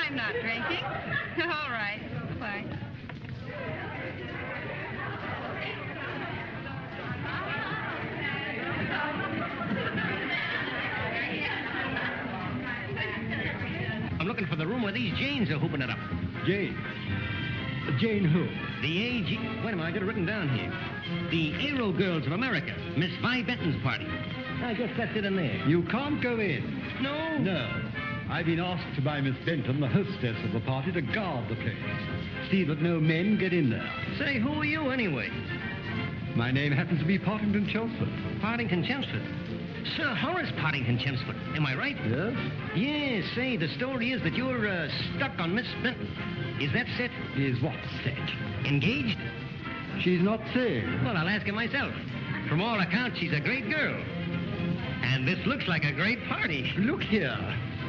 I'm not drinking. All right. Bye. I'm looking for the room where these Janes are hooping it up. Jane? Jane who? The A.G. Wait a minute, I got it written down here. The Aero Girls of America, Miss Vi Benton's party. I guess that's it in there. You can't go in. No? No. I've been asked by Miss Benton, the hostess of the party, to guard the place. See that no men get in there. Say, who are you anyway? My name happens to be Partington Chelmsford. Partington Chelmsford. Sir Horace Partington Chelmsford. Am I right? Yes? Yes, say, the story is that you're stuck on Miss Benton. Is that set? Is what set? Engaged? She's not saying. Well, I'll ask her myself. From all accounts, she's a great girl. And this looks like a great party. Look here.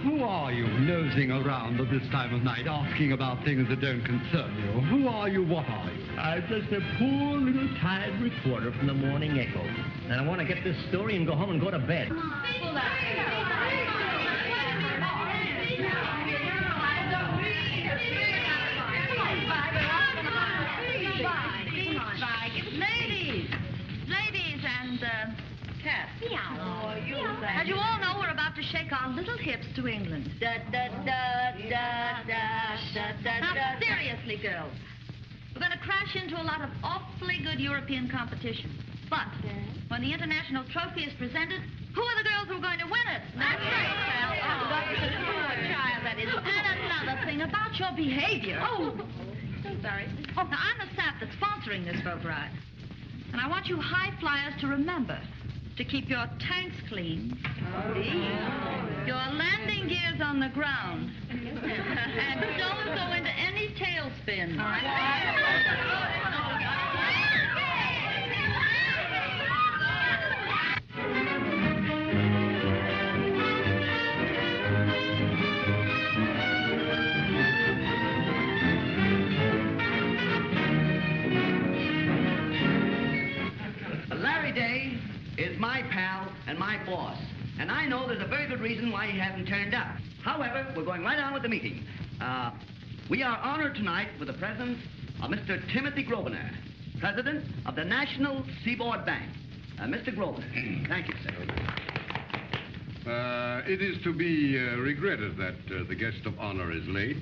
Who are you nosing around at this time of night asking about things that don't concern you? Who are you? What are you? I'm just a poor little tired reporter from the Morning Echo. And I want to get this story and go home and go to bed. Ladies and cats. As you all know, we're about to shake our little hips to England. Now, seriously, girls. We're going to crash into a lot of awfully good European competition. But when the international trophy is presented, who are the girls who are going to win it? That's right, child. Poor child, that is. And another thing about your behavior. Oh, so sorry. Oh, now, I'm the staff that's sponsoring this boat ride. And I want you high flyers to remember to keep your tanks clean, your landing gears on the ground, and don't go into any tailspins. Larry Day is my pal and my boss. And I know there's a very good reason why he hasn't turned up. However, we're going right on with the meeting. We are honored tonight with the presence of Mr. Timothy Grosvenor, President of the National Seaboard Bank. Mr. Grosvenor. Thank you, sir. It is to be regretted that the guest of honor is late.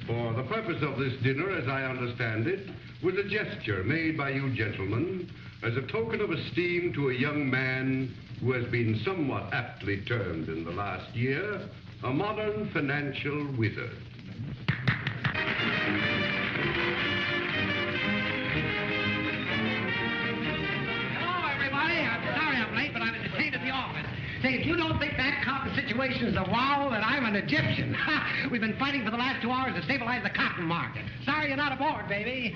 For the purpose of this dinner, as I understand it, was a gesture made by you gentlemen as a token of esteem to a young man who has been somewhat aptly termed in the last year a modern financial wizard. Hello, everybody. I'm sorry I'm late, but I'm entertained at the office. Say, if you don't think that cotton situation's a wow, then I'm an Egyptian. We've been fighting for the last 2 hours to stabilize the cotton market. Sorry you're not aboard, baby.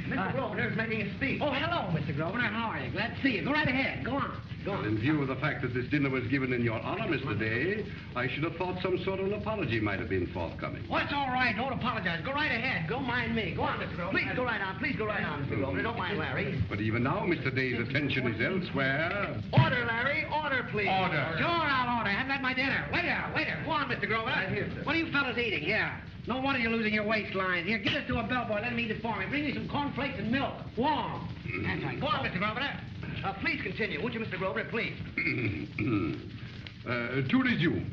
Mr. Grosvenor's making a speech. Oh, hello, Mr. Grosvenor. How are you? Glad to see you. Go right ahead. Go on. Go Well, on. in view of the fact that this dinner was given in your honor, Mr. Day, I should have thought some sort of an apology might have been forthcoming. Well, it's all right. Don't apologize. Go right ahead. Don't mind me. Go on, Mr. Grosvenor. Please go right on. Please go right on, Mr. Grosvenor. Don't mind Larry. But even now, Mr. Day's attention is elsewhere. Order, Larry. Order, please. Order. Sure, I'll order. I haven't had my dinner. Waiter. Go on, Mr. Grosvenor. Right here, sir. What are you fellas eating? Yeah. No wonder you're losing your waistline. Here, give this to a bellboy. Let him eat it for me. Bring me some cornflakes and milk. Warm. That's right. Go on, Mr. Grosvenor. Please continue, won't you, Mr. Grosvenor, please? To resume.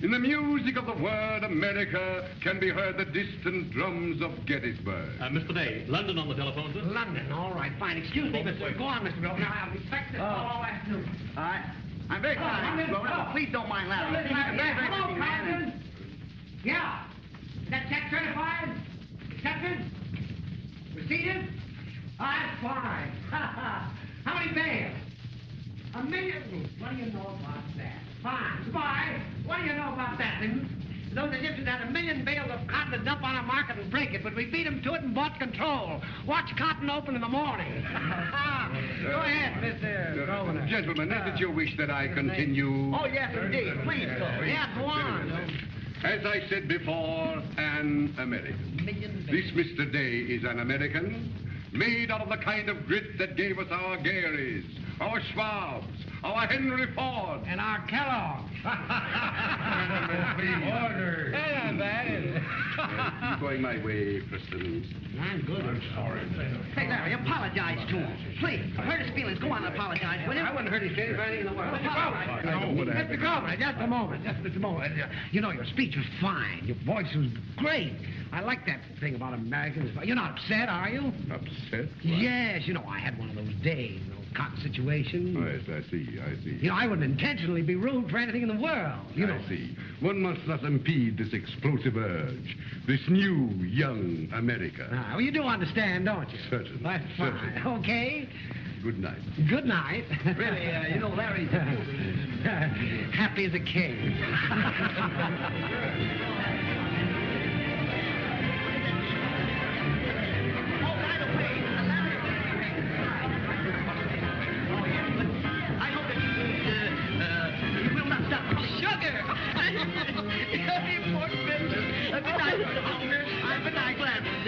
In the music of the word America can be heard the distant drums of Gettysburg. Mr. Day, London on the telephone, sir. London. All right, fine. Excuse me, Mr. Go on, Mr. Grosvenor. I'll respect this all afternoon. All right. I'm very sorry, Mr. Grosvenor, but please don't mind Larry. He's a very, very Hello, busy man. Captain. Yeah. Is that check certified? Accepted? Receipted? That's fine. How many bales? 1 million. What do you know about that? Fine. Goodbye. What do you know about that? Those Egyptians had 1 million bales of cotton to dump on our market and break it, but we beat them to it and bought control. Watch cotton open in the morning. Go ahead, Mr. Grosvenor. Gentlemen, is it your wish that I continue? Oh, yes, indeed. Please go. Yeah, go on. As I said before, an American. This Mr. Day is an American, made out of the kind of grit that gave us our Garys, our Schwabs, our Henry Ford. And our Kellogg's. Order. going my way, Preston. I'm good. I'm sorry. Hey, Larry, apologize to him. Please, hurt his feelings. Go on and apologize, will you? I wouldn't hurt his feelings for anything in the world. Mr. Crosby, just a moment. Just a moment. You know, your speech was fine. Your voice was great. I like that thing about Americans. You're not upset, are you? Upset? Yes, you know, I had one of those days, cotton situation. Oh, yes, I see. You know, I wouldn't intentionally be rude for anything in the world, you know. I see. One must not impede this explosive urge, this new, young America. Well, you do understand, don't you? Certainly. That's fine. Certainly. Okay. Good night. Good night. Really, you know, Larry's happy as a king.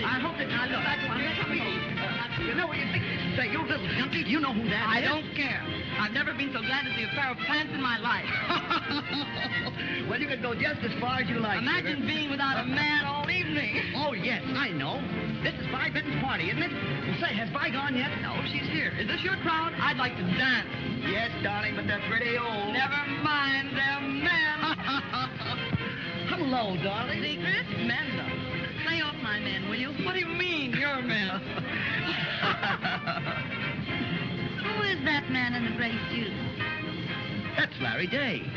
I hope that I look. You know what you think? Say, you little junkie, do you know who that is? I don't care. I've never been so glad to see a pair of pants in my life. Well, you can go just as far as you like. Imagine sugar. being without a man all evening. Oh, yes, I know. This is Vi Benton's party, isn't it? Well, say, has Vi gone yet? No, she's here. Is this your crowd? I'd like to dance. Yes, darling, but they're pretty old. Never mind, they're men. Hello, darling. Secret? Men, though. Lay off my men, will you? What do you mean, you're men? Who is that man in the gray suit? That's Larry Day. Oh.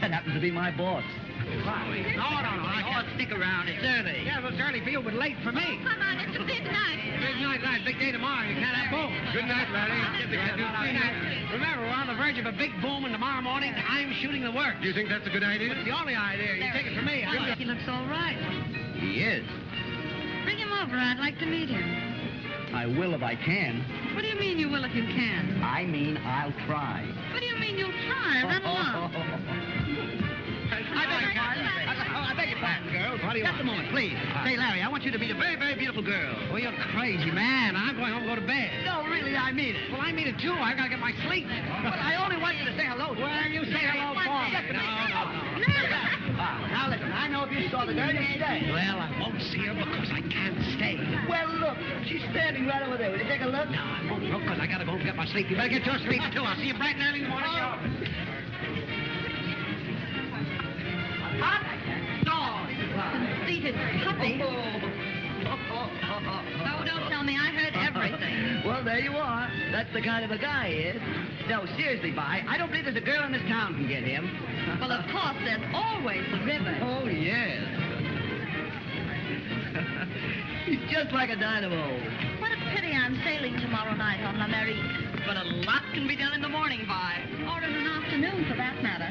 That happens to be my boss. No. I can't stick around. It's early. Yeah, well, it's early for you, but late for me. Come on, it's a big night. Big night, big day tomorrow. You can't have both. Good night, Larry. Remember, we're on the verge of a big boom, and tomorrow morning, I'm shooting the works. Do you think that's a good idea? It's the only idea. You take it from me. He looks all right. He is. Bring him over. I'd like to meet him. I will if I can. What do you mean you will if you can? I mean, I'll try. What do you mean you'll try? Run along. I beg your pardon, girls. What do you Just a want? moment, please. Say, Larry, I want you to meet a very, very beautiful girl. Well, you're crazy, man. I'm going home and go to bed. No, really, I mean it. Well, I mean it, too. I got to get my sleep. But I only want you to say hello to her. Well, you say hello for me. No. Now, listen, I know if you saw the girl, you'd stay. Well, I won't see her because I can't stay. Well, look, she's standing right over there. Will you take a look? No, I won't look because I got to go and get my sleep. You better get your sleep, too. I'll see you bright and early in the morning. Conceited puppy. Oh, don't tell me. I heard everything. Well, there you are. That's the kind of a guy he is. No, seriously, Vi, I don't believe there's a girl in this town can get him. Well, of course, there's always the river. Oh, yes. He's just like a dynamo. What a pity I'm sailing tomorrow night on La Merique. But a lot can be done in the morning, Vi. Or in an afternoon, for that matter.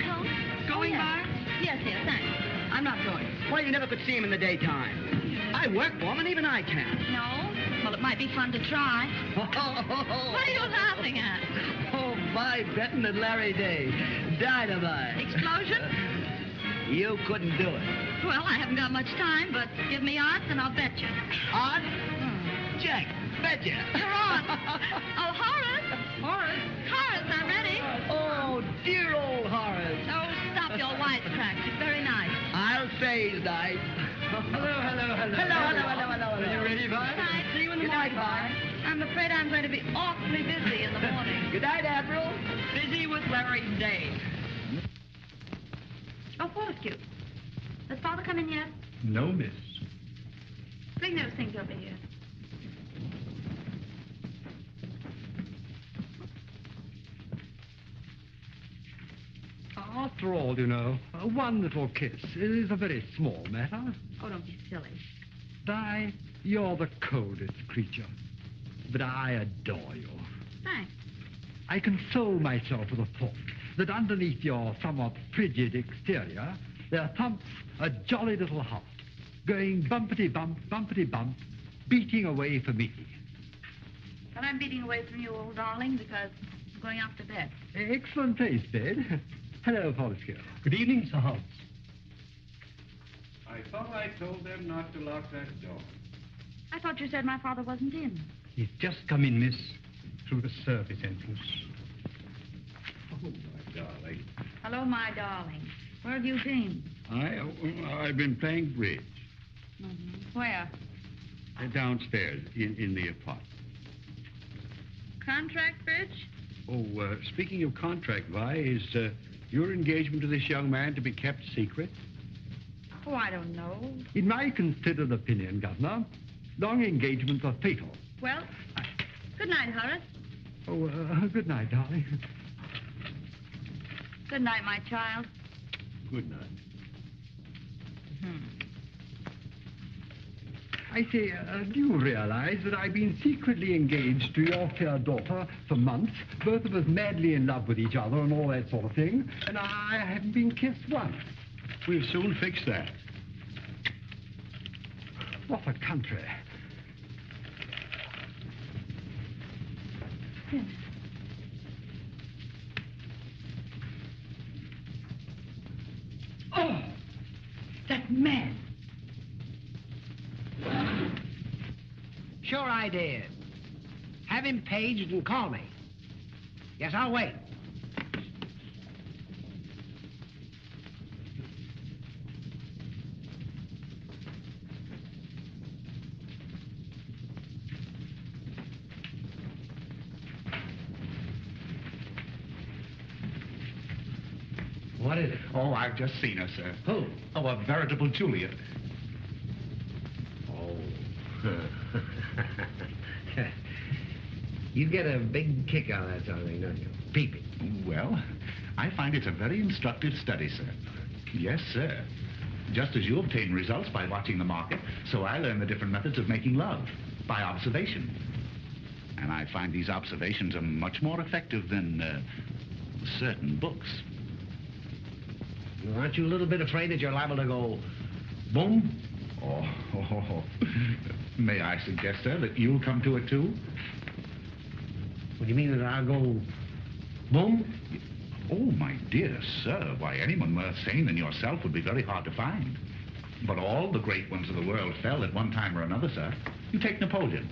Come? Going, yes. Vi? Yes, thanks. I'm not going. Why, you never could see him in the daytime. I work for him, and even I can. No? Well, it might be fun to try. What are you laughing at? Oh, Vi Benton and Larry Day. Dynamite. Explosion? You couldn't do it. Well, I haven't got much time, but give me odds and I'll bet you. Odds? Check. Betcha. You're on. Oh, Horace. Horace, I'm ready. Oh, dear old Horace. Oh, stop your wisecracks. It's very nice. I'll say he's nice. Hello. Are you ready, Vi? Night. See you in the Good night, morning, Vi. I'm afraid I'm going to be awfully busy in the morning. Good night, Admiral. Busy with Larry Day. Oh, Fortescue. Has Father come in yet? No, miss. Bring those things over here. After all, you know, one little kiss is a very small matter. Oh, don't be silly. Di, you're the coldest creature, but I adore you. Thanks. I console myself with the thought that underneath your somewhat frigid exterior, there thumps a jolly little heart, going bumpity-bump, bumpity-bump, beating away for me. But I'm beating away from you, old darling, because I'm going off to bed. Excellent place, bed. Hello, Fortescue. Good evening, Sir Hobbs. I thought I told them not to lock that door. I thought you said my father wasn't in. He's just come in, miss, through the service entrance. Oh, my darling. Hello, my darling. Where have you been? I've been playing bridge. Mm-hmm. Where? Downstairs in the apartment. Contract bridge? Oh, speaking of contract, Vi, is your engagement to this young man to be kept secret? Oh, I don't know. In my considered opinion, Governor, long engagements are fatal. Well, good night, Horace. Oh, good night, darling. Good night, my child. Good night. I say, do you realize that I've been secretly engaged to your fair daughter for months, both of us madly in love with each other and all that sort of thing, and I haven't been kissed once? We'll soon fix that. What a country. Oh, that man. Sure I did. Have him paged and call me. Yes, I'll wait. What is it? Oh, I've just seen her, sir. Who? Oh, a veritable Juliet. Oh. You get a big kick out of that sort of thing, don't you? Peeping. Well, I find it's a very instructive study, sir. Yes, sir. Just as you obtain results by watching the market, so I learn the different methods of making love by observation. And I find these observations are much more effective than certain books. Well, aren't you a little bit afraid that you're liable to go boom? Oh. May I suggest, sir, that you'll come to it, too? What do you mean that I'll go boom? Oh, my dear sir, why, anyone worth sane than yourself would be very hard to find. But all the great ones of the world fell at one time or another, sir. You take Napoleon.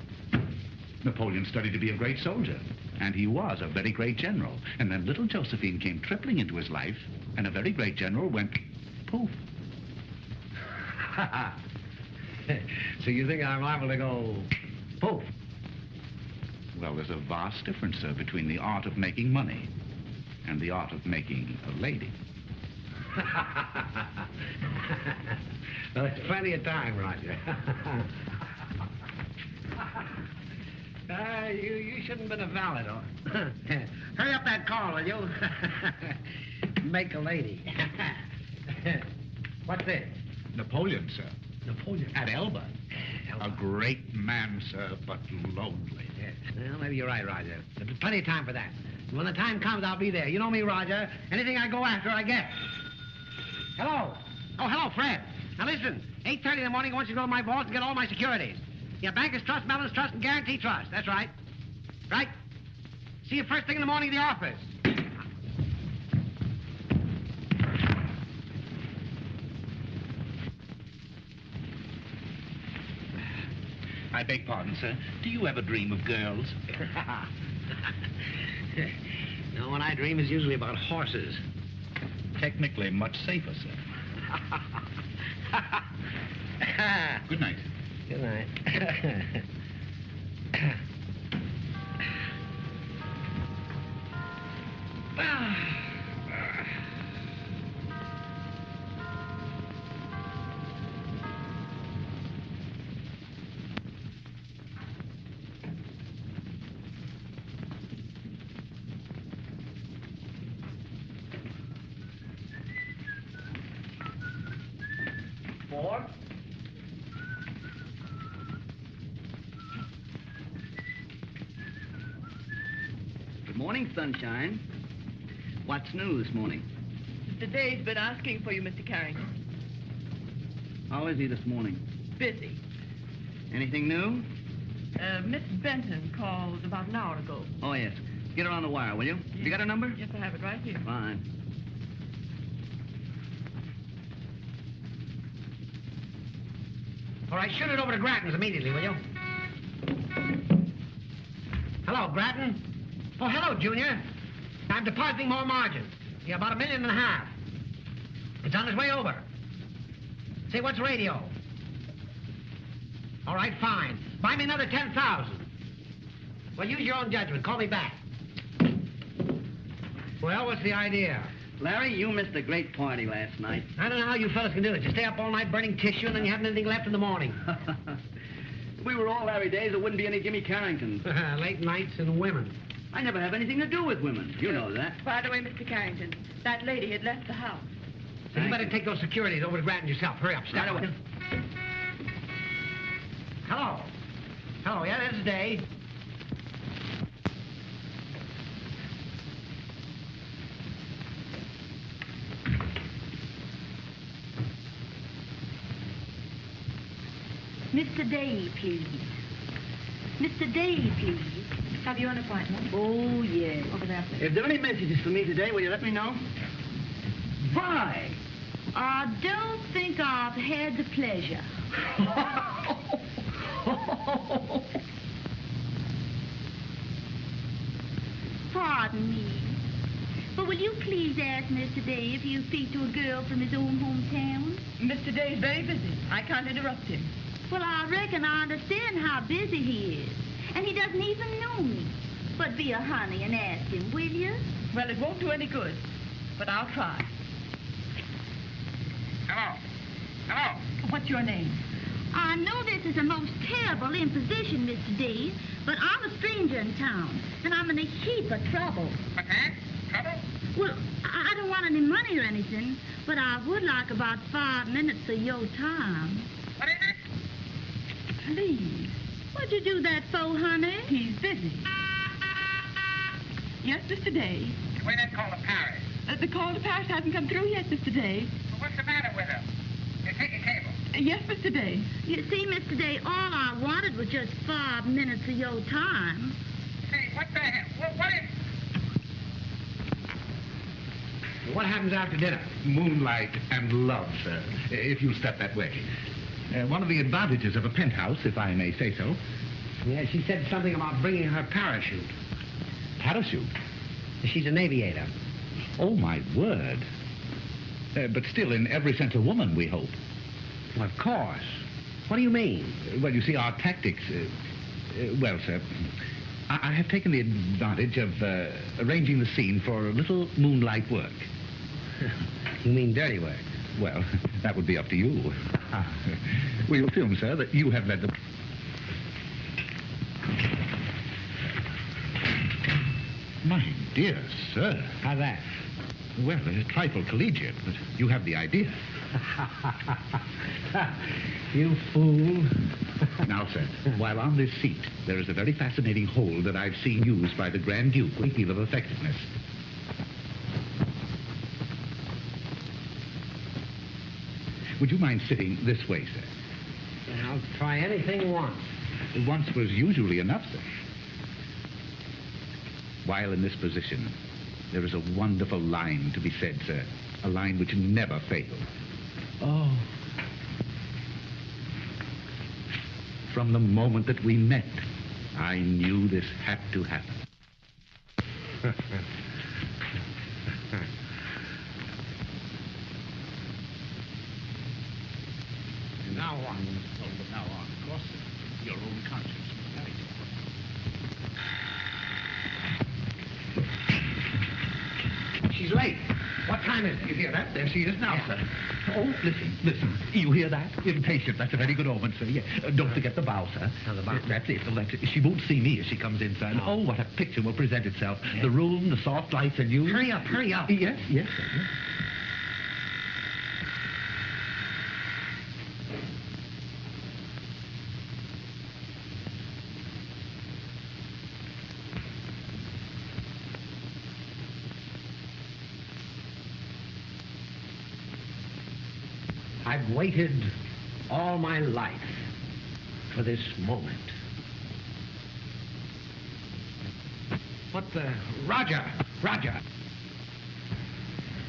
Napoleon studied to be a great soldier, and he was a very great general. And then little Josephine came tripling into his life, and a very great general went poof. So you think I'm liable to go poof? Well, there's a vast difference, sir, between the art of making money and the art of making a lady. Well, there's plenty of time, Roger. You shouldn't have been a valet, though. Hurry up that call, will you? Make a lady. What's this? Napoleon, sir. Napoleon? At Elba. A great man, sir, but lonely. Yes. Well, maybe you're right, Roger. There's plenty of time for that. When the time comes, I'll be there. You know me, Roger. Anything I go after, I get. Hello. Oh, hello, Fred. Now, listen. 8:30 in the morning, I want you to go to my vault and get all my securities. Yeah, Bankers Trust, Mellon's Trust, and Guarantee Trust. That's right. Right? See you first thing in the morning at the office. I beg pardon, sir. Do you ever dream of girls? No, when I dream, it's usually about horses. Technically much safer, sir. Good night. Good night. Four. Good morning, sunshine. What's new this morning? Mr. Day's been asking for you, Mr. Carrington. How is he this morning? Busy. Anything new? Miss Benton called about an hour ago. Oh, yes. Get her on the wire, will you? Yes. You got her number? Yes, I have it right here. Fine. All right, shoot it over to Grattan's immediately, will you? Hello, Grattan. Oh, hello, Junior. I'm depositing more margin. Yeah, about $1.5 million. It's on its way over. Say, what's radio? All right, fine. Buy me another 10,000. Well, use your own judgment. Call me back. Well, what's the idea? Larry, you missed a great party last night. I don't know how you fellas can do it. You stay up all night burning tissue, and then you haven't anything left in the morning. If we were all Larry Days, there wouldn't be any Jimmy Carringtons. Late nights and women. I never have anything to do with women. You know that. By the way, Mr. Carrington, that lady had left the house. So you better take those securities over to Grattan yourself. Hurry up, step Right away. Hello. Hello, yeah, this is Dave. Mr. Day, please. Mr. Day, please. Have you an appointment? Oh, yes. Over there, please. If there are any messages for me today, will you let me know? Why? I don't think I've had the pleasure. Pardon me. But will you please ask Mr. Day if you speak to a girl from his own hometown? Mr. Day's very busy. I can't interrupt him. Well, I reckon I understand how busy he is. And he doesn't even know me. But be a honey and ask him, will you? Well, it won't do any good, but I'll try. Hello. Hello. What's your name? I know this is a most terrible imposition, Mr. Day, but I'm a stranger in town, and I'm in a heap of trouble. What's that? Trouble? Well, I don't want any money or anything, but I would like about 5 minutes of your time. What is it? Please. What'd you do that for, honey? He's busy. Yes, Mr. Day. Where's that call to Paris? The call to Paris hasn't come through yet, Mr. Day. Well, what's the matter with her? You take a cable. Yes, Mr. Day. You see, Mr. Day, all I wanted was just 5 minutes of your time. Say, what the hell? What is... What happens after dinner? Moonlight and love, sir, if you step that way. One of the advantages of a penthouse, if I may say so. Yeah, she said something about bringing her parachute. Parachute? She's an aviator. Oh, my word. But still, in every sense, a woman, we hope. Well, of course. What do you mean? Well, you see, our tactics... well, sir, I have taken the advantage of arranging the scene for a little moonlight work. You mean dirty work? Well, that would be up to you. We'll film, sir, that you have led the... My dear sir. How's that? Well, a trifle collegiate, but you have the idea. You fool. Now, sir, while on this seat, there is a very fascinating hole that I've seen used by the Grand Duke with a deal of effectiveness. Would you mind sitting this way, sir? I'll try anything once. Once was usually enough, sir. While in this position, there is a wonderful line to be said, sir. A line which never fails. Oh. From the moment that we met, I knew this had to happen. Now what? Well, from now on, of course, your own conscience must guide you. She's late. What time is it? You hear that? There she is now, Yeah. sir. Oh, listen. You hear that? Impatient. That's a very good omen, sir. Yeah. Don't forget the bow, sir. Oh, the bow. That's it. She won't see me as she comes in, sir. No. Oh, what a picture will present itself. Yeah. The room, the soft lights, and you. Hurry up. Yes, sir. Yes. I've waited all my life for this moment. What the... Roger!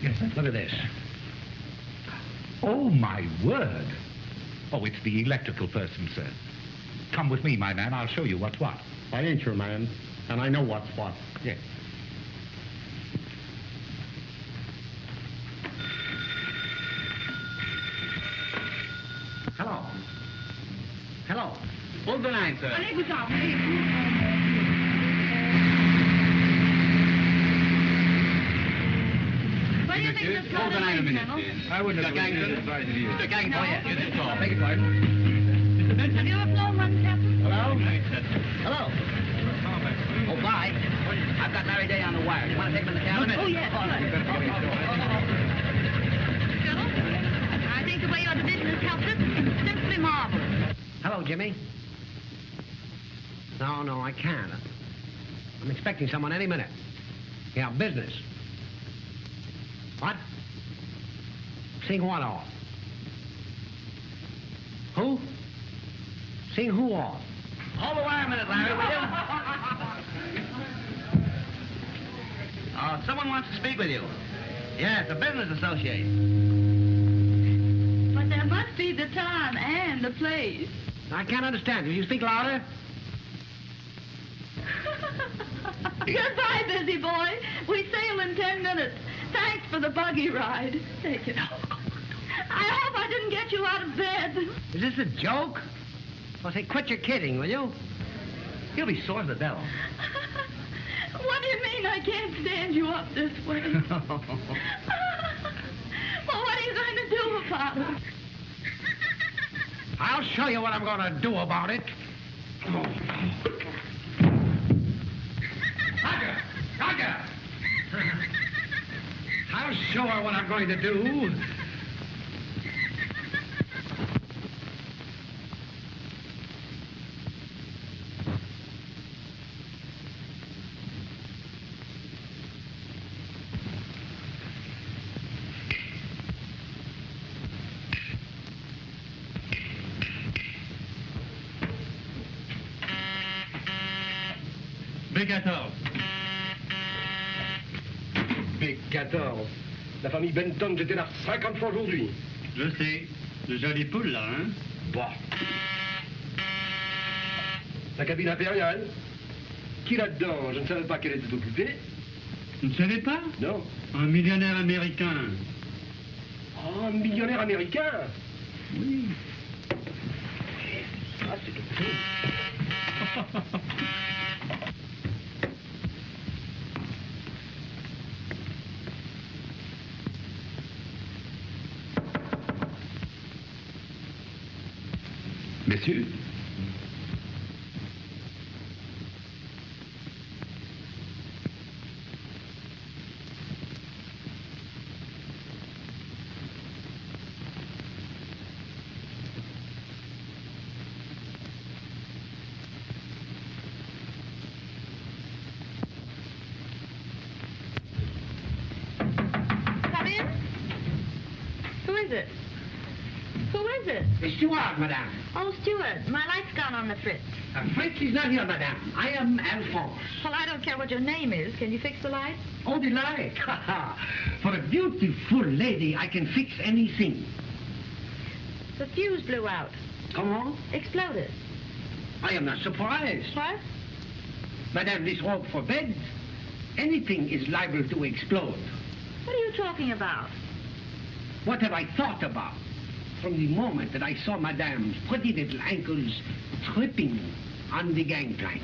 Yes, sir. Look at this. Oh, my word. Oh, it's the electrical person, sir. Come with me, my man. I'll show you what's what. I ain't your man, and I know what's what. Yes. Hold the line, sir. What do you think of this Hold the line a minute, Colonel? please. I wouldn't Mr. have Gangton. advised you. Mr. Gang, oh, yes, yes, call. beg your pardon. Mr. Benson. Have you ever flown one, Captain? Hello? Hello? Oh, bye. I've got Larry Day on the wire. You want to take him in the cabin? Oh, yes. Colonel, I think the way your division has helped us is simply marvelous. Hello, Jimmy. No, I can't. I'm expecting someone any minute. Yeah, business. What? Seeing what off? Who? Seeing who off? Hold the wire a minute, Larry, will you? Someone wants to speak with you. Yes, a business associate. But there must be the time and the place. I can't understand. Will you speak louder? Goodbye, busy boy. We sail in 10 minutes. Thanks for the buggy ride. Take it. I hope I didn't get you out of bed. Is this a joke? Well, say, quit your kidding, will you? He'll be sore as the devil. What do you mean I can't stand you up this way? Well, what are you going to do about it? I'll show you what I'm going to do about it. Roger! I'll show her what I'm going to do. Big 14. Big 14. La famille Benton jetait là 50 fois aujourd'hui. Je sais. De jolies poules, là, hein? Bah. La cabine impériale. Qui là-dedans? Je ne savais pas qu'elle était occupée. Vous ne savez pas? Non. Un millionnaire américain. Oh, un millionnaire américain. Oui. Ah, c'est quelque chose. Messieurs, Come in. Who is it? Who is it? The steward, madame. Oh, Stewart, my light's gone on the fritz. Fritz is not here, madame. I am Alphonse. Well, I don't care what your name is. Can you fix the light? Oh, the light. For a beautiful lady, I can fix anything. The fuse blew out. Comment? Exploded. I am not surprised. What? Madame, this robe forbids. Anything is liable to explode. What are you talking about? What have I thought about? From the moment that I saw Madame's pretty little ankles tripping on the gangplank.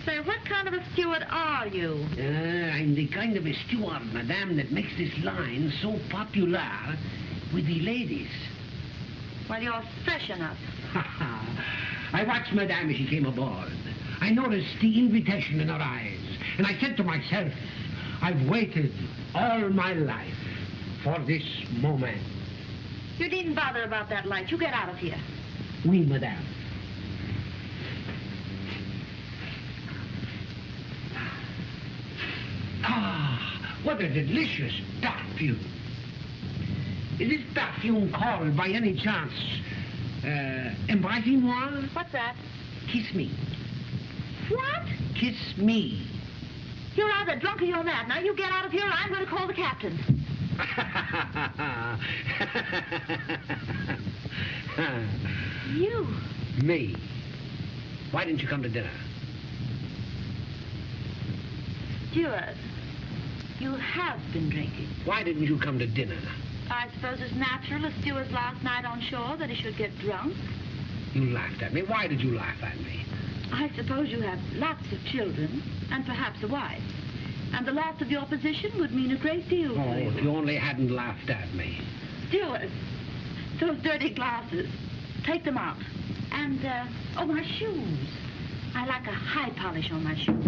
Say, what kind of a steward are you? I'm the kind of a steward, Madame, that makes this line so popular with the ladies. Well, you're fresh enough. I watched Madame as she came aboard. I noticed the invitation in her eyes. And I said to myself, I've waited all my life for this moment. You needn't bother about that light. You get out of here. Oui, Madame. Ah, what a delicious perfume. Is this perfume called, by any chance, embrassez-moi? What's that? Kiss me. What? Kiss me. You're either drunk or you're mad. Now you get out of here or I'm going to call the captain. You? Me. Why didn't you come to dinner? Stewart, you have been drinking. Why didn't you come to dinner? I suppose it's natural, a steward's last night on shore, that he should get drunk. You laughed at me. Why did you laugh at me? I suppose you have lots of children, and perhaps a wife. And the loss of your position would mean a great deal to Oh, you. if you only hadn't laughed at me. Stewart, those dirty glasses. Take them out. And, oh, my shoes. I like a high polish on my shoes.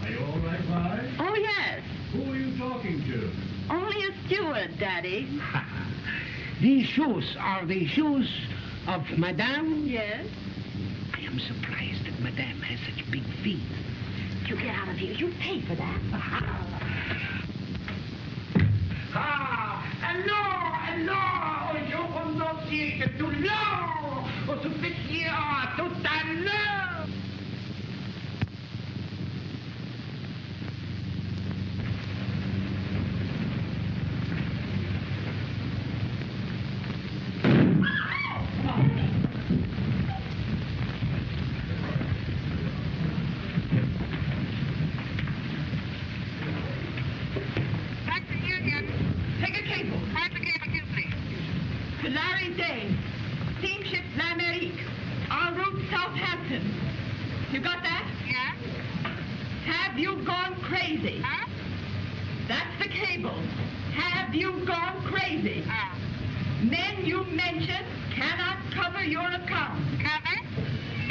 Are you all right, Vi? Oh, yes. Who are you talking to? Only a steward, Daddy. These shoes are the shoes of Madame? Yes? I am surprised that Madame has such big feet. You get out of here. You pay for that. Allora, je conduis que tout l'heure, au supérieur, tout à l'heure. You got that? Yeah? Have you gone crazy? Huh? That's the cable. Have you gone crazy? Men you mentioned cannot cover your account. Cover?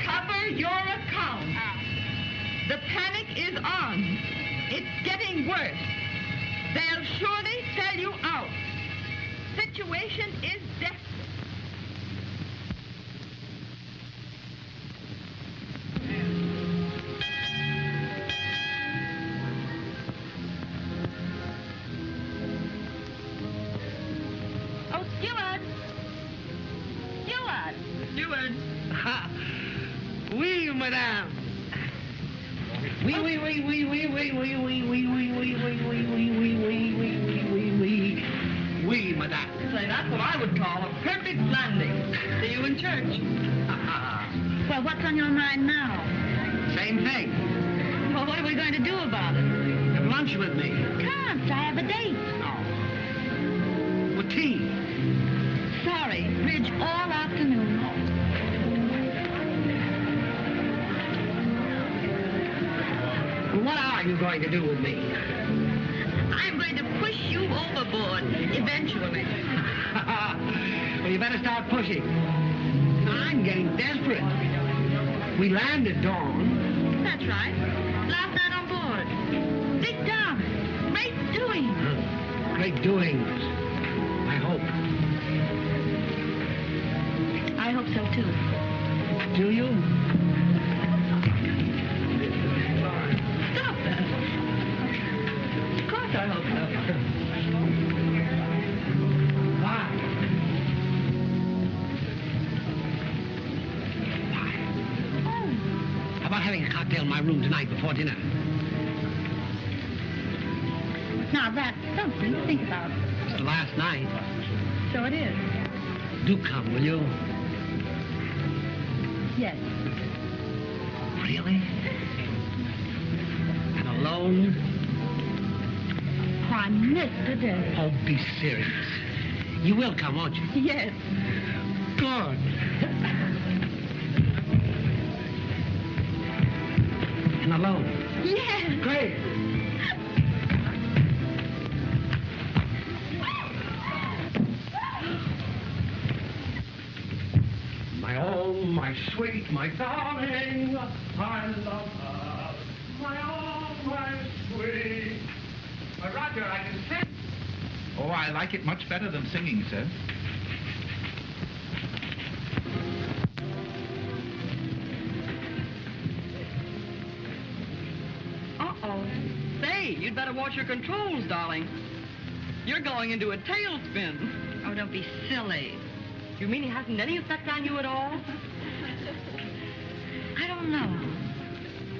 Cover your account. The panic is on. It's getting worse. They'll surely sell you out. Situation is desperate. Oui, madame. Oui, oui, oui, oui, oui, oui, oui, oui, oui, oui, oui, oui, oui, oui, oui, oui, oui, oui, oui. Oui, madame. Say, that's what I would call a perfect landing. See you in church. Well, what's on your mind now? Same thing. Well, what are we going to do about it? Have lunch with me. Can't. I have a date. No. With tea. Sorry. Bridge all afternoon. What are you going to do with me? I'm going to push you overboard, eventually. Well, you better start pushing. I'm getting desperate. We land at dawn. That's right. Last night on board. Big diamond. Great doings. Great doings. I hope. I hope so, too. Do you? Stop that. Of course I hope so. How about having a cocktail in my room tonight before dinner? Now, that's something to think about. It's the last night. So it is. Do come, will you? Yes. Really? And alone? Why, Mr. Derry. Oh, be serious. You will come, won't you? Yes. Good. And alone? Yes. Great. My own, my sweet, my darling, I love her. My own, my sweet. Roger, I can sing. Oh, I like it much better than singing, sir. Uh-oh. Say, you'd better watch your controls, darling. You're going into a tailspin. Oh, don't be silly. You mean he hasn't any effect on you at all? I don't know.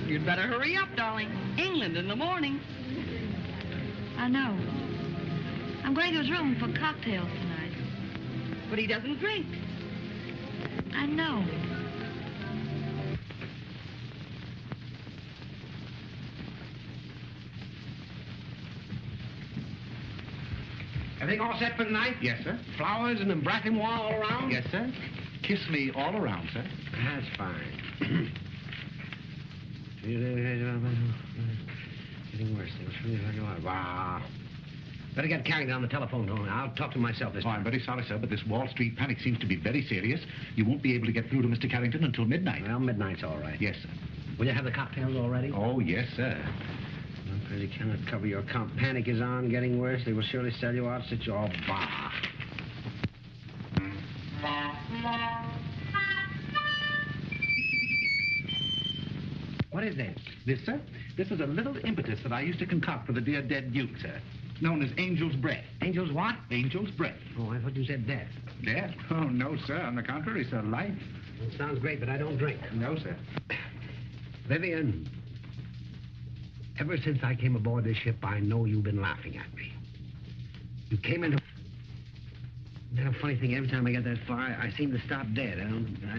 You'd better hurry up, darling. England in the morning. I know. I'm going to his room for cocktails tonight. But he doesn't drink. I know. Everything all set for tonight? Yes, sir. Flowers and embrassing wall all around? Yes, sir. kiss me all around, sir. That's fine. Getting worse. Wow. Better get Carrington on the telephone. I'll talk to him myself this time. I'm very sorry, sir, but this Wall Street panic seems to be very serious. You won't be able to get through to Mr. Carrington until midnight. Well, midnight's all right. Yes, sir. Will you have the cocktails all ready? Oh, yes, sir. I'm afraid you cannot cover your account. Panic is on, getting worse. They will surely sell you out, sit you all bah. What is this? This, sir? This is a little impetus that I used to concoct for the dear dead Duke, sir. Known as Angel's Breath. Angel's what? Angel's Breath. Oh, I thought you said death. Death? Oh, no, sir. On the contrary, sir. Life. It sounds great, but I don't drink. No, sir. Vivian, ever since I came aboard this ship, I know you've been laughing at me. You came into... Now, funny thing, every time I get that far, I seem to stop dead. I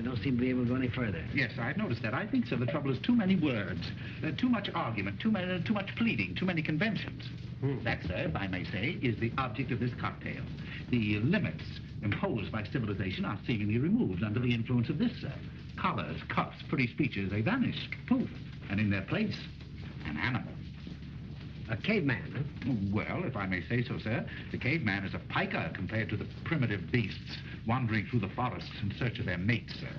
don't seem to be able to go any further. Yes, I've noticed that. I think, sir, the trouble is too many words, too much argument, too much pleading, too many conventions. That, sir, if I may say, is the object of this cocktail. The limits imposed by civilization are seemingly removed under the influence of this, sir. Collars, cuffs, pretty speeches, they vanish. Poof. And in their place, an animal. A caveman, huh? Well, if I may say so, sir, the caveman is a piker compared to the primitive beasts wandering through the forests in search of their mates, sir.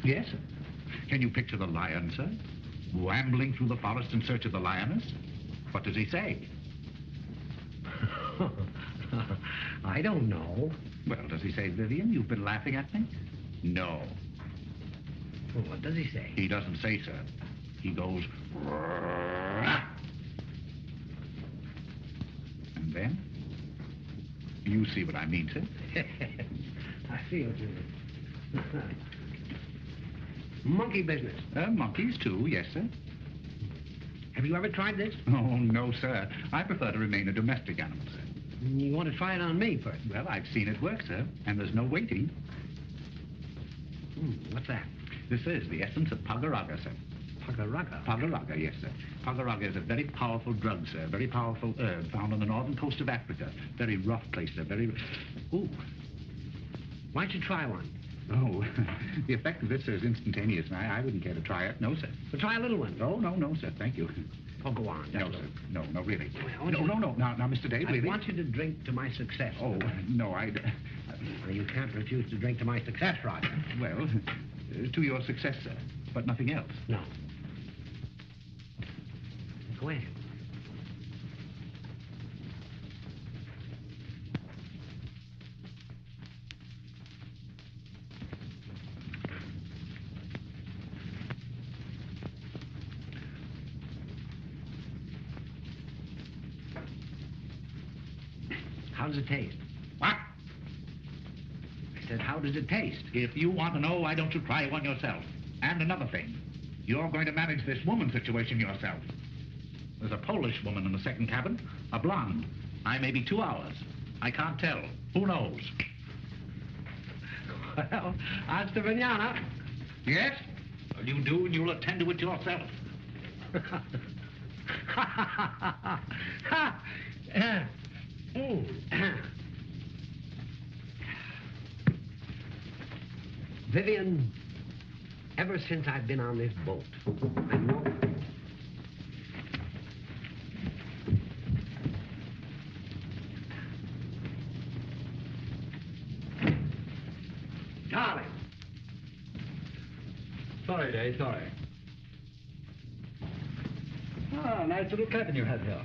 Yes, sir. Can you picture the lion, sir? Wambling through the forest in search of the lioness? What does he say? I don't know. Well, does he say, Vivian, you've been laughing at me? No. Well, what does he say? He doesn't say, sir. He goes... And then? You see what I mean, sir? I see what you mean. Monkey business. Monkeys, too, yes, sir. Have you ever tried this? Oh, no, sir. I prefer to remain a domestic animal, sir. You want to try it on me first? Well, I've seen it work, sir, and there's no waiting. What's that? This is the essence of pagaraga, sir. Pagaraga? Pagaraga, yes, sir. Pagaraga is a very powerful drug, sir. Very powerful herb found on the northern coast of Africa. Very rough place, sir. Very... Ooh. Why don't you try one? Oh, the effect of this, sir, is instantaneous, and I wouldn't care to try it. No, sir. Well, try a little one. Oh, no, sir. Thank you. Oh, go on. No, sir. No, really. Well, No. Now, Mr. Dave, really. I want you to drink to my success. Oh, no, Well, you can't refuse to drink to my success, Roger. Well, to your success, sir, but nothing else. No. Go ahead. How does it taste? What? I said, how does it taste? If you want to know, why don't you try one yourself? And another thing, you're going to manage this woman situation yourself. There's a Polish woman in the second cabin, a blonde. I may be 2 hours. I can't tell. Who knows? Well, hasta mañana. Yes? Well, you do, and you'll attend to it yourself. Vivian, ever since I've been on this boat, I know... Darling. Sorry, Dave, sorry. Ah, nice little cabin you have here.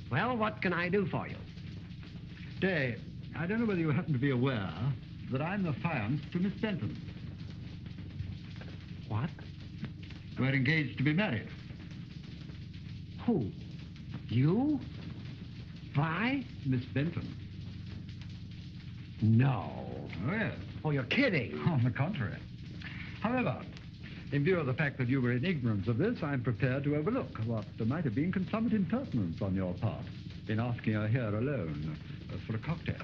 Well, what can I do for you? Dave, I don't know whether you happen to be aware that I'm the affianced to Miss Benton. What? We're engaged to be married. Who? You? Vi? Miss Benton. No. Oh, yes. Oh, you're kidding. On the contrary. However, in view of the fact that you were in ignorance of this, I'm prepared to overlook what might have been consummate impertinence on your part in asking her here alone for a cocktail.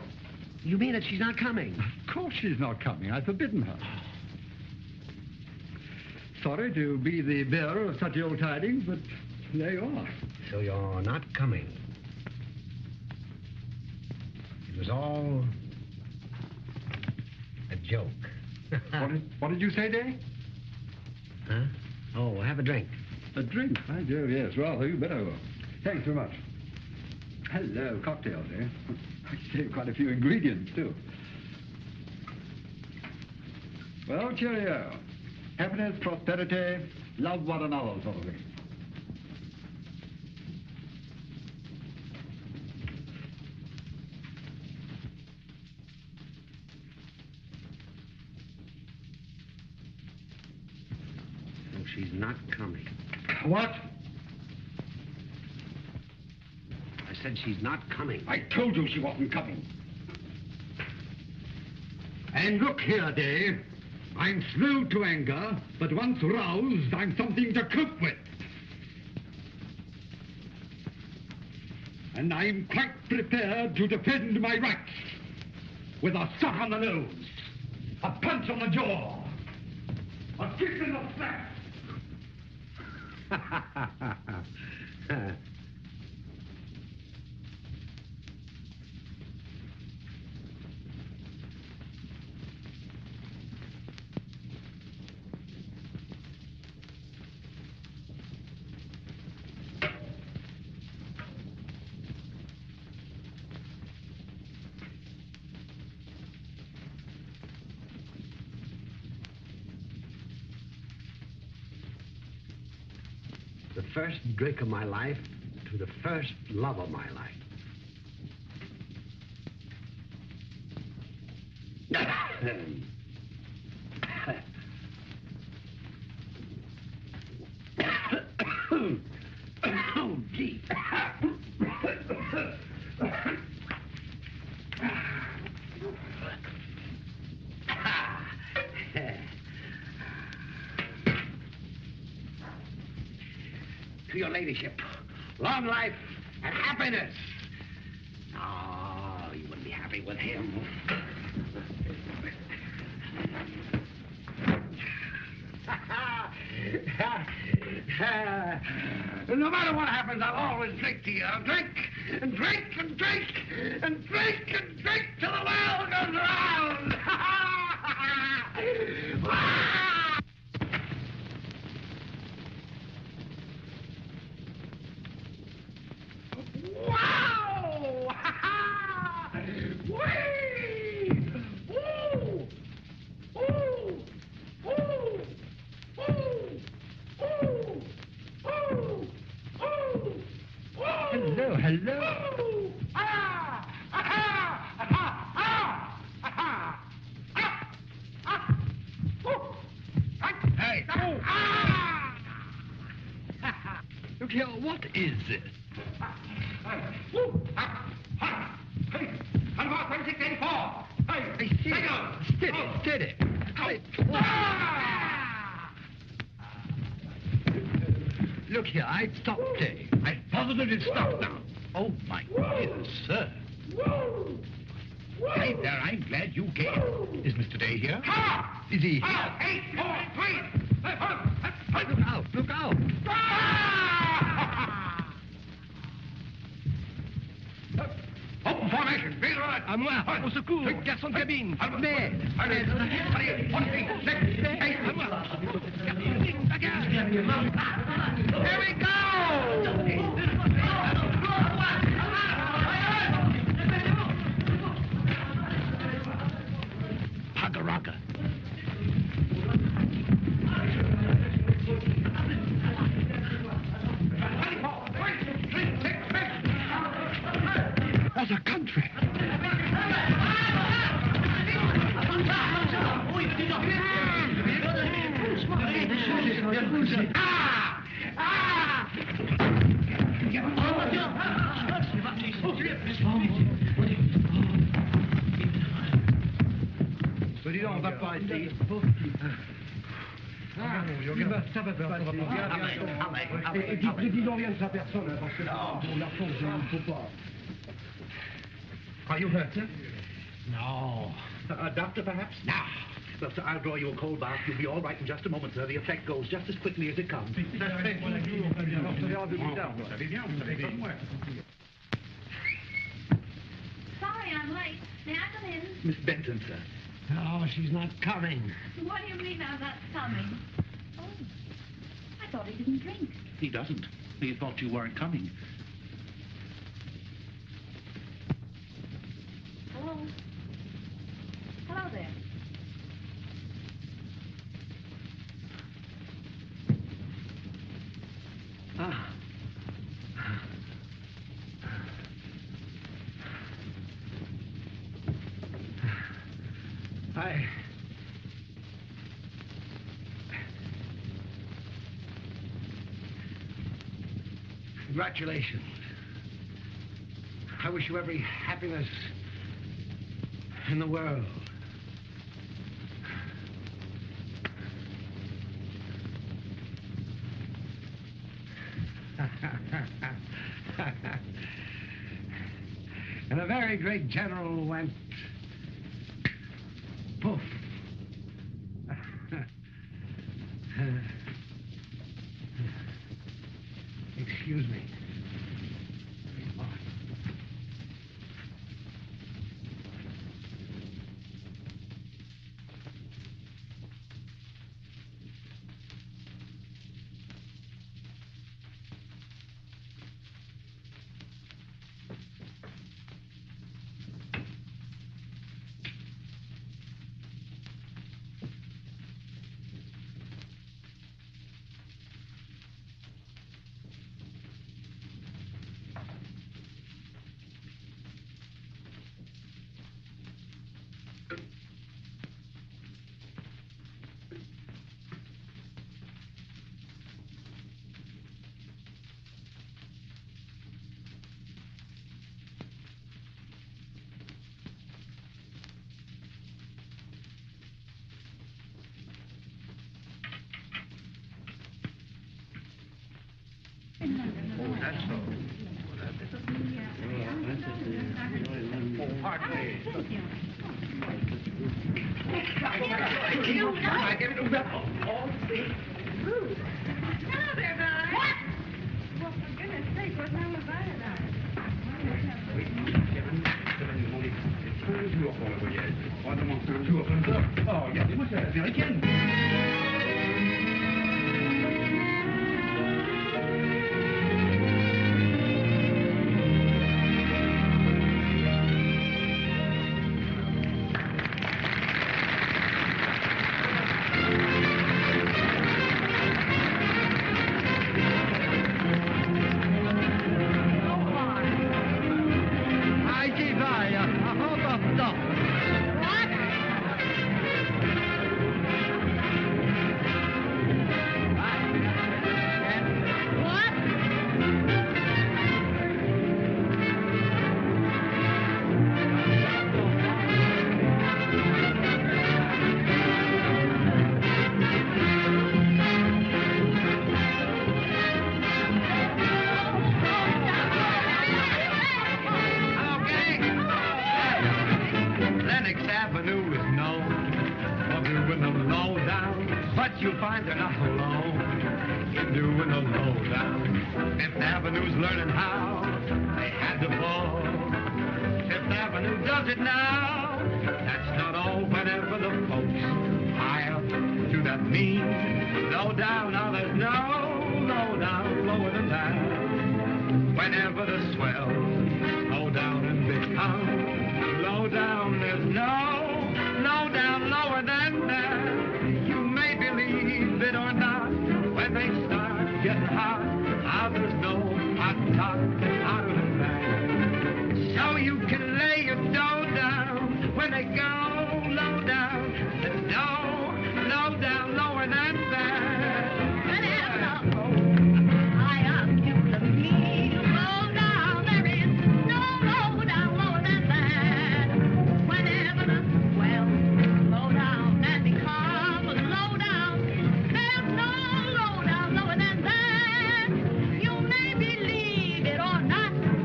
You mean that she's not coming? Of course she's not coming. I've forbidden her. Sorry to be the bearer of such ill tidings, but there you are. So you're not coming. It was all a joke. What did you say, Day? Huh? Oh, have a drink. A drink? By Jove, yes. Rather, you better go. Thanks very much. Hello, cocktails, eh? I say quite a few ingredients, too. Well, cheerio. Happiness, prosperity, love one another, sort of thing. Oh, she's not coming. What? I said she's not coming. I told you she wasn't coming. And look here, Dave. I'm slow to anger, but once roused, I'm something to cope with. And I'm quite prepared to defend my rights. With a sock on the nose, a punch on the jaw, a kick in the flat. The first drink of my life to the first love of my life. Oh, gee. To your ladyship, long life and happiness. Oh, you wouldn't be happy with him. No matter what happens, I'll always drink to you. I'll drink and drink and drink and drink and drink till the world goes round. Wow! Whee! Ooh! Ooh! Ooh! Ooh! Ooh! Ooh! Ooh! Hello, hello. Ooh! Ah! Aha! Aha! Ah! Aha! Ah! Ah! Ooh! Hey! Ah! Look here, what is this? I see. Steady. Look here, I've stopped, Dave. I've positively stopped now. Oh, my dear sir. Hey there, I'm glad you came. Is Mr. Day here? Is he here? 8, 4, 3. Look out. Open formation. Be alert. À moi, au secours, garçon de cabine. Mais, Here we go! Hugga-rugga. what a country. Dis donc, on va pas essayer. Dis donc rien de sa personne, hein, parce que pour la force, il ne faut pas. Are you hurt, sir? No. A doctor, perhaps? No. yourself, sir. I'll draw you a cold bath. You'll be all right in just a moment, sir. The effect goes just as quickly as it comes. Sorry I'm late. May I come in? Miss Benton, sir. No, she's not coming. What do you mean I'm not coming? Oh, I thought he didn't drink. He doesn't. He thought you weren't coming. Hello? Hello there. Ah. Congratulations. I wish you every happiness in the world. And a very great general went poof. Excuse me. Oh, that's so. Hardly. Hello there, guys. What? Well, for goodness sake, what's wrong with that? Oh, regardez-moi ça, c'est américaine.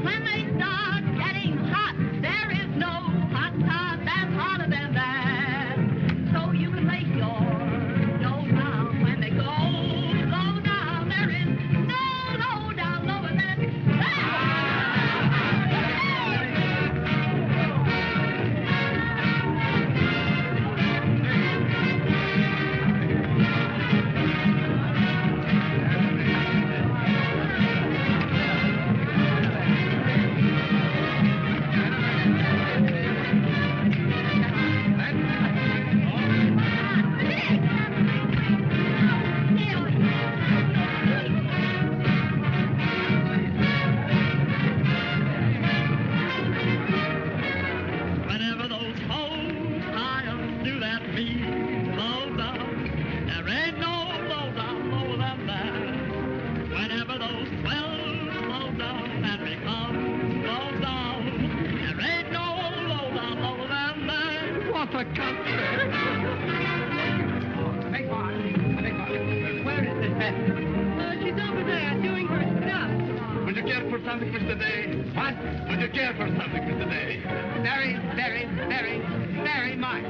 When they start getting hot, there is no hot tub that's hotter than for something, Mr. Day? What? Would you care for something, Mr. Day? Very, very, very, very much.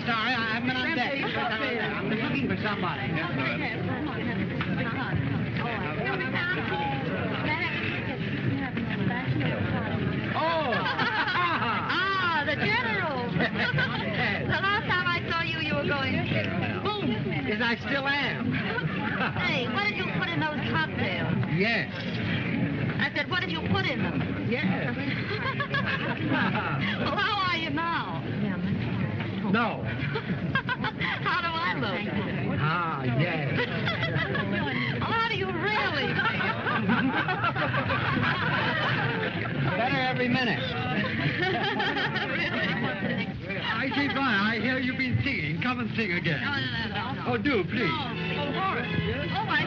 Sorry, I haven't been on deck. I'm looking for somebody. The general. The last time I saw you, you were going boom. Yes, I still am. Hey, what did you put in those cocktails? Yes. I said, what did you put in them? Yes. Well, how are you now? No. How do I look? Ah, yes. How do you really? Better every minute. I say, Brian, I hear you've been singing. Come and sing again. No. Oh, do, please. Oh, Horace. Oh, my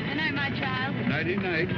Good night, my child. Nighty-night.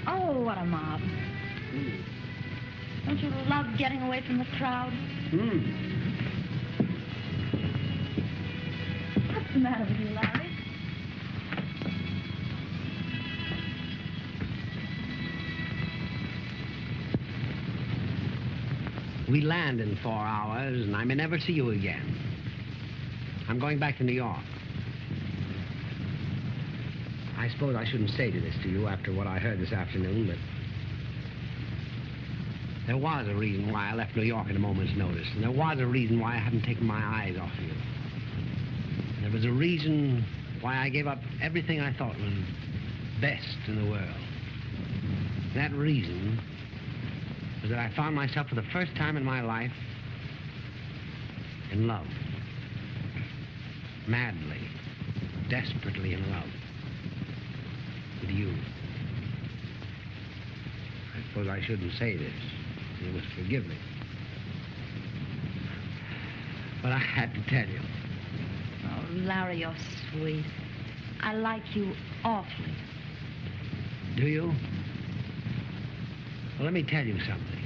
Oh, what a mob. Don't you love getting away from the crowd? What's the matter with you, Larry? We land in 4 hours, and I may never see you again. I'm going back to New York. I suppose I shouldn't say this to you after what I heard this afternoon, but there was a reason why I left New York at a moment's notice, and there was a reason why I haven't taken my eyes off you. There was a reason why I gave up everything I thought was best in the world. That reason was that I found myself for the first time in my life in love. Madly, desperately in love with you. I suppose I shouldn't say this. You must forgive me. But I had to tell you. Oh, Larry, you're sweet. I like you awfully. Do you? Well, let me tell you something.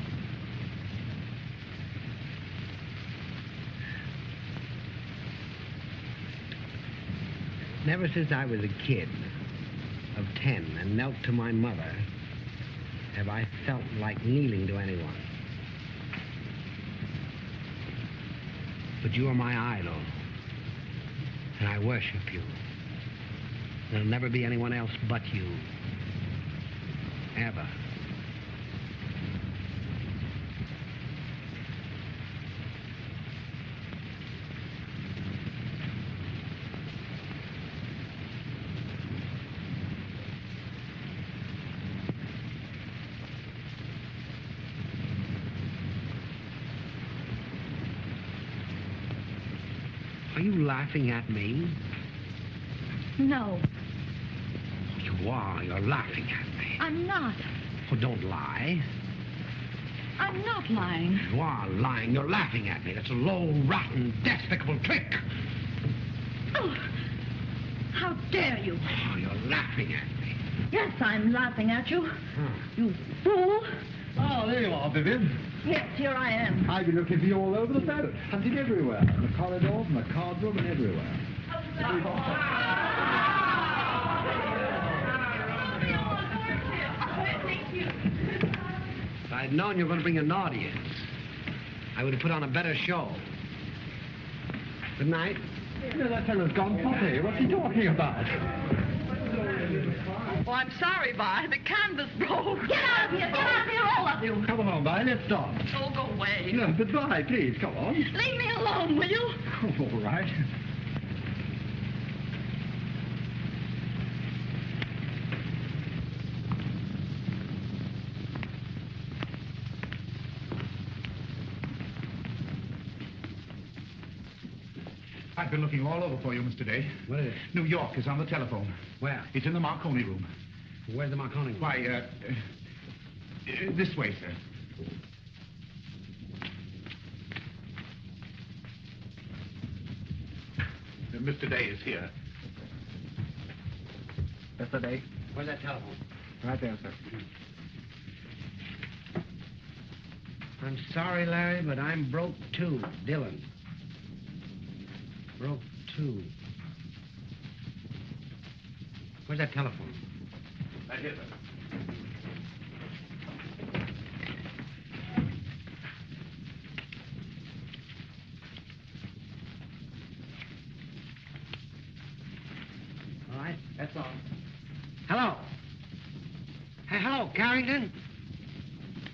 Never since I was a kid of 10 and knelt to my mother have I felt like kneeling to anyone. But you are my idol, and I worship you. There'll never be anyone else but you. Ever. Are you laughing at me? No, You are. You're laughing at me. I'm not. Oh, don't lie. I'm not lying. You are lying. You're laughing at me. That's a low, rotten, despicable trick. Oh, how dare you? Oh, you're laughing at me. Yes, I'm laughing at you. You fool. Oh, there you are, Vivian. Yes, here I am. I've been looking for you all over the boat, hunting everywhere, in the corridors, in the card room, and everywhere. If I'd known you were going to bring an audience, I would have put on a better show. Good night. Yeah, that fellow's gone potty. What's he talking about? Oh, I'm sorry, Vi. The canvas broke. Get out of here! Get out of here, all of you! Come along, Vi, let's start. Oh, go away. No, but Vi, please, come on. Leave me alone, will you? Oh, all right. I've been looking all over for you, Mr. Day. What is it? New York is on the telephone. Where? It's in the Marconi room. Where's the Marconi room? Why, this way, sir. Mr. Day is here. Mr. Day? Where's that telephone? Right there, sir. I'm sorry, Larry, but I'm broke too. Dylan. Broke too. Where's that telephone? Right here, sir. All right, that's all. Hello. Hey, hello, Carrington.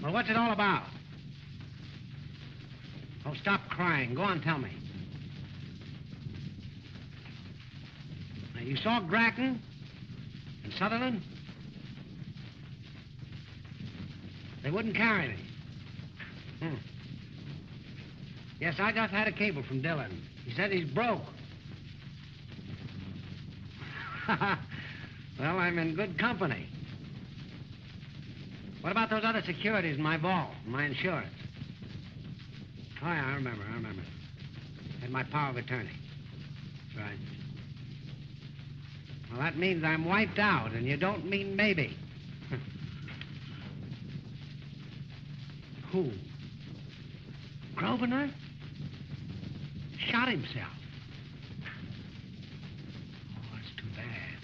Well, what's it all about? Oh, stop crying. Go on, tell me. Now, you saw Grattan and Sutherland? They wouldn't carry me. Yes, I just had a cable from Dillon. He said he's broke. Well, I'm in good company. What about those other securities in my vault, my insurance? Oh, yeah, I remember. Had my power of attorney. That's right. Well, that means I'm wiped out, and you don't mean maybe. Who? Grosvenor? Shot himself. Oh, that's too bad.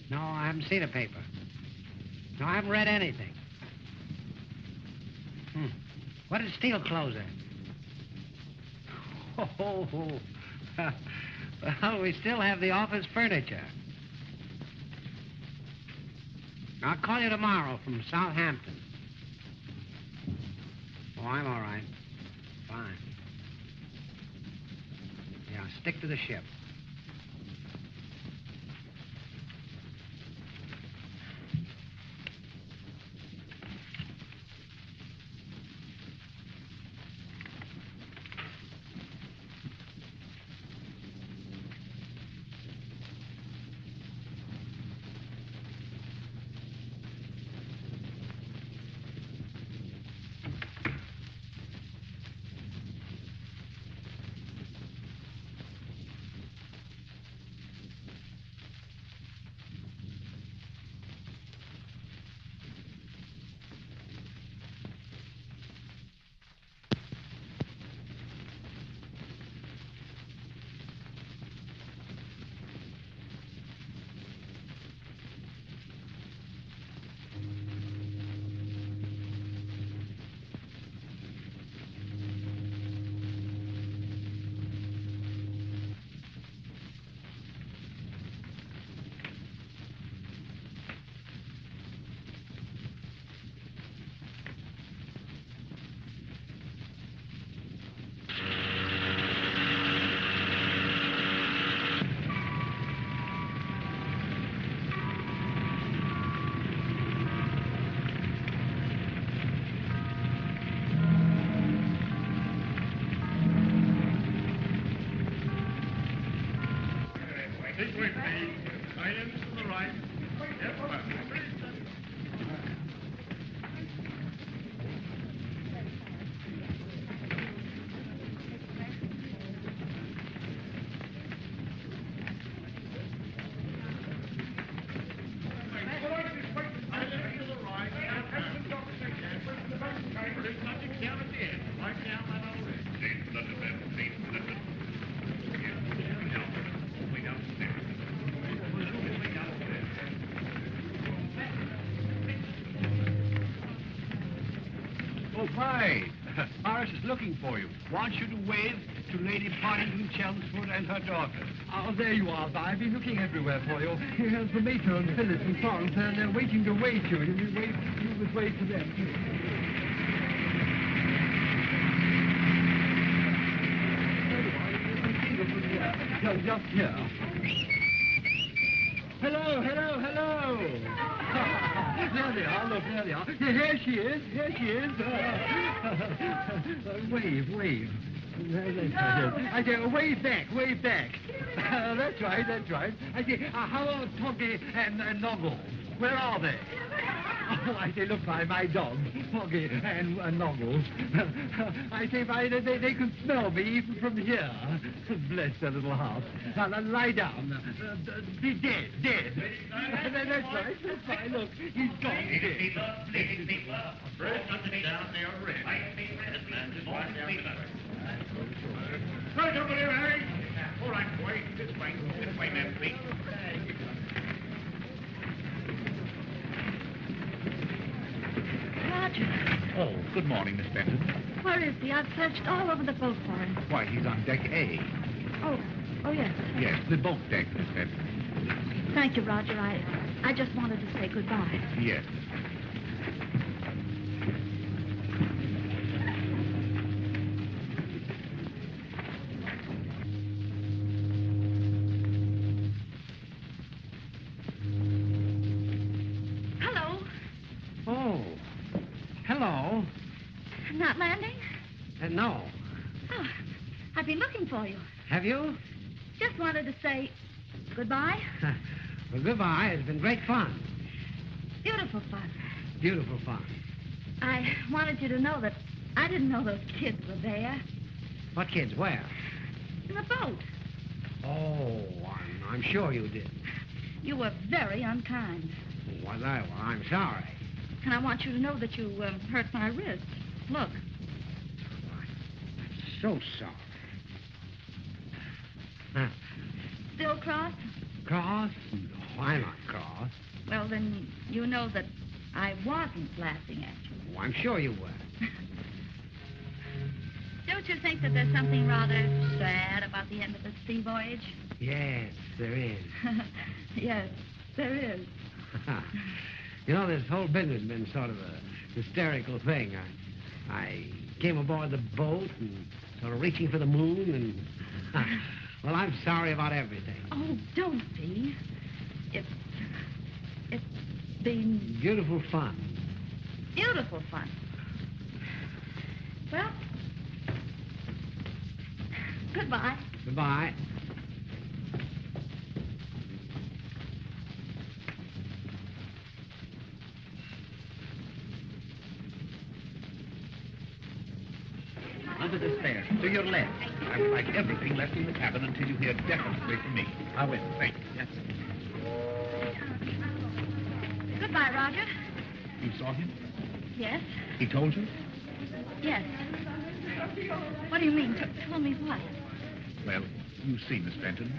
No, I haven't seen a paper. No, I haven't read anything. What did Steele close at? Oh, well, we still have the office furniture. I'll call you tomorrow from Southampton. Oh, I'm all right. Fine. Yeah, stick to the ship. Keep with me. Silence to the right. Yes, Oh, fine. Morris is looking for you. Wants you to wave to Lady Partington Chelmsford and her daughter. Oh, there you are, Vi. I've been looking everywhere for you. Here's the Mater and Phyllis and Florence, and they're waiting to wait you. You must wait for them. Just here. Hello. There they are, look, there they are. Here she is. Wave. I say, wave back. That's right. I say, how about Toggy and Noggle? Where are they? Oh, I say, look, my dogs, Toggy and Noggle. I say, they can smell me even from here. Bless their little hearts. Now, lie down. Be dead. That's right. Look, he's gone dead. Right over there, Harry. All right, boy. This way, man, please. Roger, Oh, good morning, Miss Benton. where is he? I've searched all over the boat for him. Why, he's on deck A. Oh, yes. Yes, the boat deck, Miss Benton. Thank you, Roger. I just wanted to say goodbye. Yes. Hello. Oh, hello. Not landing? No. Oh, I've been looking for you. Have you? Just wanted to say goodbye. Well, goodbye. It's been great fun. Beautiful fun. Beautiful fun. I wanted you to know that I didn't know those kids were there. What kids? Where? In the boat. Oh, I'm sure you did. You were very unkind. Was I? Well, I'm sorry. And I want you to know that you hurt my wrist. Look. So sorry. Huh. Still cross? Cross? No, I'm not cross. Well, then you know that I wasn't laughing at you. Oh, I'm sure you were. Don't you think that there's something rather sad about the end of the sea voyage? Yes, there is. Yes, there is. You know, this whole business has been sort of a hysterical thing. I came aboard the boat and sort of reaching for the moon and... well, I'm sorry about everything. Oh, don't be. It's been... Beautiful fun. Beautiful fun. Well, goodbye. Goodbye. Under the stairs, to your left. I would like everything left in the cabin until you hear definitely from me. I will. Thank you. Yes. Goodbye, Roger. You saw him? Yes. He told you? Yes. What do you mean? Tell me what? Well, you see, Miss Benton.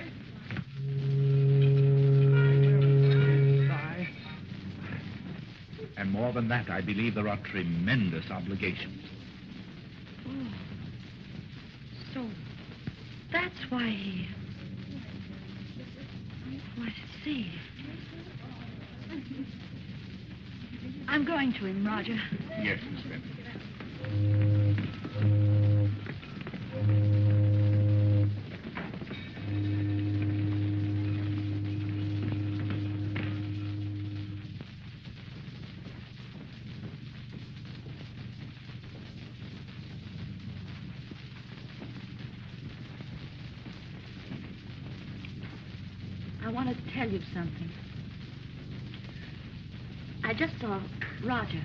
Bye. And more than that, I believe there are tremendous obligations. Oh. So that's why he... Oh, I see. I'm going to him, Roger. Yes, Miss Benton. I wanted to tell you something. I just saw Roger.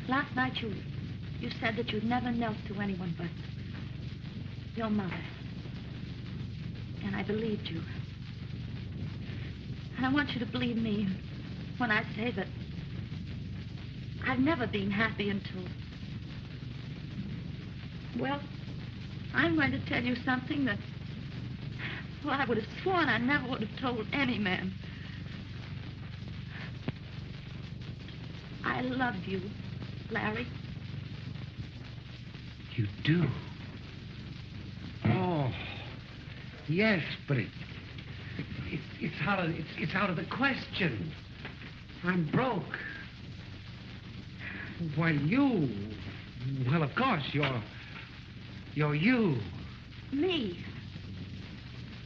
Last night you said that you'd never knelt to anyone but your mother. And I believed you. And I want you to believe me when I say that I've never been happy until... Well, I'm going to tell you something that... Well, I would have sworn I never would have told any man. I love you Larry. You do? Oh, yes, but it's out of the question. I'm broke. Why, you... Well, of course, you're you. Me?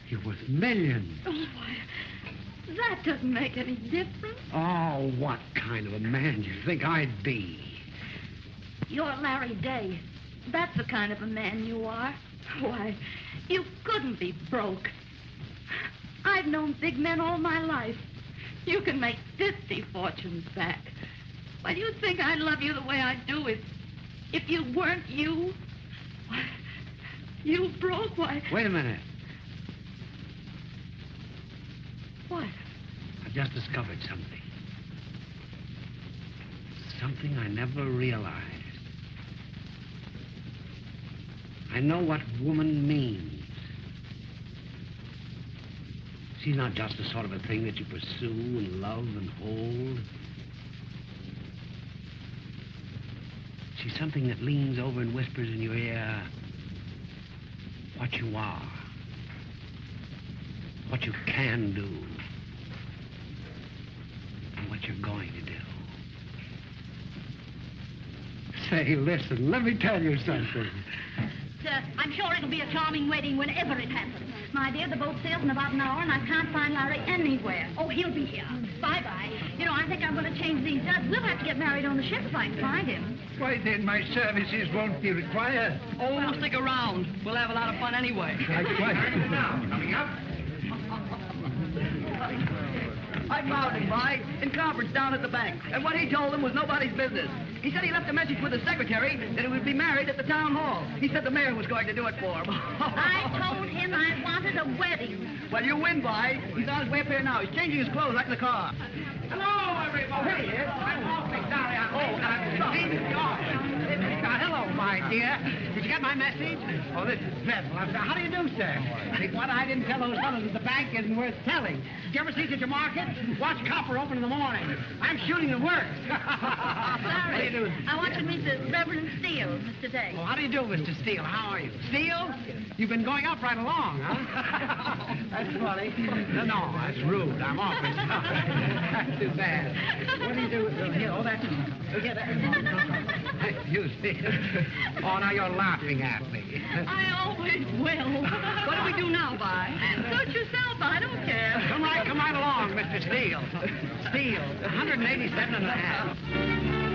You're worth millions. Oh, why, that doesn't make any difference. Oh, what kind of a man do you think I'd be? You're Larry Day. That's the kind of a man you are. Why, you couldn't be broke. I've known big men all my life. You can make 50 fortunes back. Why, do you think I'd love you the way I do if you weren't you? Why, you broke, why... Wait a minute. What? I've just discovered something. Something I never realized. I know what woman means. She's not just the sort of a thing that you pursue and love and hold. She's something that leans over and whispers in your ear what you are, what you can do, and what you're going to do. Say, listen, let me tell you something. I'm sure it'll be a charming wedding whenever it happens. My dear, the boat sails in about an hour, and I can't find Larry anywhere. Oh, he'll be here. Bye-bye. You know, I think I'm going to change these. We'll have to get married on the ship if I can find him. Why, then my services won't be required. Oh, well, stick around. We'll have a lot of fun anyway. Now, coming up. I found him, Vi, in conference down at the bank. And what he told them was nobody's business. He said he left a message with the secretary that he would be married at the town hall. He said the mayor was going to do it for him. I told him I wanted a wedding. Well, you win, Vi. He's on his way up here now. He's changing his clothes right in the car. Hello, everybody. Hey, I'm awfully sorry. Hello, my dear. Did you get my message? Oh, this is dreadful. How do you do, sir? What I didn't tell those fellows at the bank isn't worth telling. Did you ever see such a market? Watch copper open in the morning. I'm shooting the works. Larry, What do you do? I want you to meet the Reverend Steele, Mr. Day. Oh, how do you do, Mr. Steele? How are you? Steele? You've been going up right along, huh? That's funny. No, that's rude. I'm awfully sorry. That's too bad. What do you do? Here, oh, that's... Here, you see. Oh, now you're laughing at me. I always will. What do we do now, Vi? Suit yourself. I don't care. Come right along, Mr. Steele. Steele, 187 and a half.